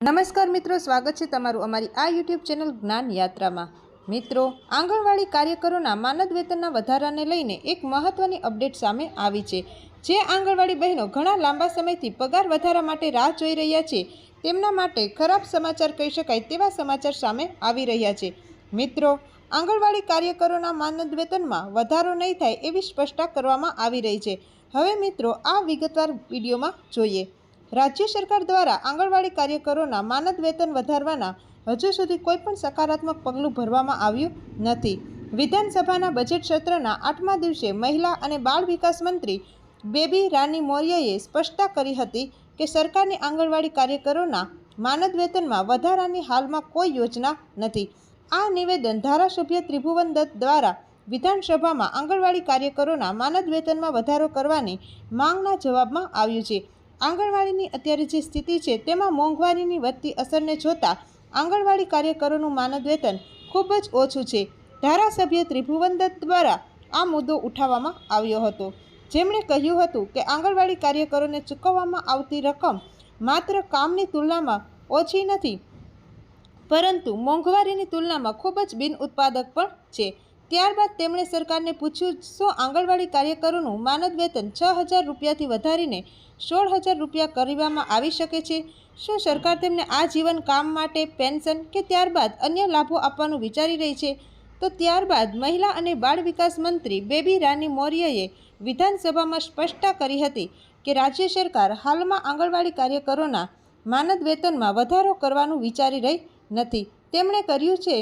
નમસ્કાર મિત્રો, સ્વાગત છે તમારું અમારી આ યુટ્યુબ ચેનલ જ્ઞાન યાત્રામાં। મિત્રો, આંગણવાડી કાર્યકરોના માનદ વેતનના વધારાને લઈને એક મહત્વની અપડેટ સામે આવી છે। જે આંગણવાડી બહેનો ઘણા લાંબા સમયથી પગાર વધારા માટે રાહ જોઈ રહ્યા છે, તેમના માટે ખરાબ સમાચાર કહી શકાય તેવા સમાચાર સામે આવી રહ્યા છે। મિત્રો, આંગણવાડી કાર્યકરોના માનદ વેતનમાં વધારો નહીં થાય એવી સ્પષ્ટતા કરવામાં આવી રહી છે। હવે મિત્રો, આ વિગતવાર વિડીયોમાં જોઈએ। રાજ્ય સરકાર દ્વારા આંગણવાડી કાર્યકરોના માનદ વેતન વધારવાના હજુ સુધી કોઈપણ સકારાત્મક પગલું ભરવામાં આવ્યું નથી। વિધાનસભાના બજેટ સત્રના 8મા દિવસે મહિલા અને બાળ વિકાસ મંત્રી બેબી રાની મૌર્યએ સ્પષ્ટતા કરી હતી કે સરકારની આંગણવાડી કાર્યકરોના માનદ વેતનમાં વધારાની હાલમાં કોઈ યોજના નથી। આ નિવેદન ધારાસભ્ય ત્રિભુવન દત્ત દ્વારા વિધાનસભામાં આંગણવાડી કાર્યકરોના માનદ વેતનમાં વધારો કરવાની માંગના જવાબમાં આવ્યું છે। આંગણવાડીની અત્યારે જે સ્થિતિ છે તેમાં મોંઘવારીની વધતી અસરને જોતા આંગણવાડી કાર્યકરોનું માનદ વેતન ખૂબ જ ઓછું છે। ધારાસભ્ય ત્રિભુવન દત્ત દ્વારા આ મુદ્દો ઉઠાવવામાં આવ્યો હતો, જેમણે કહ્યું હતું કે આંગણવાડી કાર્યકરોને ચૂકવવામાં આવતી રકમ માત્ર કામની તુલનામાં ઓછી નથી, પરંતુ મોંઘવારીની તુલનામાં ખૂબ જ બિનઉત્પાદક પણ છે। ત્યારબાદ તેમણે સરકારને પૂછ્યું, શું આંગણવાડી કાર્યકરોનું માનદ વેતન 6,000 રૂપિયાથી વધારીને 16,000 રૂપિયા કરવામાં આવી શકે છે? શું સરકાર તેમને આજીવન કામ માટે પેન્શન કે ત્યારબાદ અન્ય લાભો આપવાનું વિચારી રહી છે? તો ત્યારબાદ મહિલા અને બાળ વિકાસ મંત્રી બેબી રાની મૌર્યએ વિધાનસભામાં સ્પષ્ટતા કરી હતી કે રાજ્ય સરકાર હાલમાં આંગણવાડી કાર્યકરોના માનદ વેતનમાં વધારો કરવાનું વિચારી રહી નથી। તેમણે કર્યું છે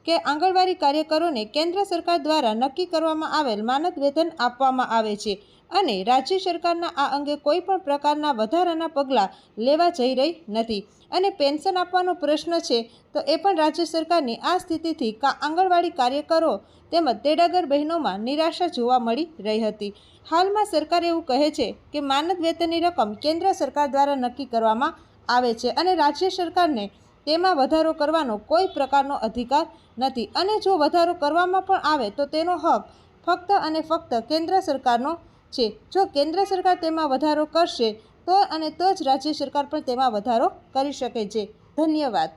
કે આંગણવાડી કાર્યકરોને કેન્દ્ર સરકાર દ્વારા નક્કી કરવામાં આવેલ માનદ વેતન આપવામાં આવે છે અને રાજ્ય સરકારના આ અંગે કોઈ પણ પ્રકારના વધારાના પગલાં લેવા જઈ રહી નથી। અને પેન્શન આપવાનો પ્રશ્ન છે તો એ પણ રાજ્ય સરકારની આ સ્થિતિથી આંગણવાડી કાર્યકરો તેમજ તેડાગર બહેનોમાં નિરાશા જોવા મળી રહી હતી। હાલમાં સરકાર એવું કહે છે કે માનદ વેતનની રકમ કેન્દ્ર સરકાર દ્વારા નક્કી કરવામાં આવે છે અને રાજ્ય સરકારને તેમાં વધારો કરવાનો કોઈ પ્રકારનો અધિકાર નથી, અને જો વધારો કરવામાં પણ આવે તો તેનો હક ફક્ત અને ફક્ત કેન્દ્ર સરકારનો છે। જો કેન્દ્ર સરકાર તેમાં વધારો કરશે તો જ રાજ્ય સરકાર પણ તેમાં વધારો કરી શકે છે। ધન્યવાદ।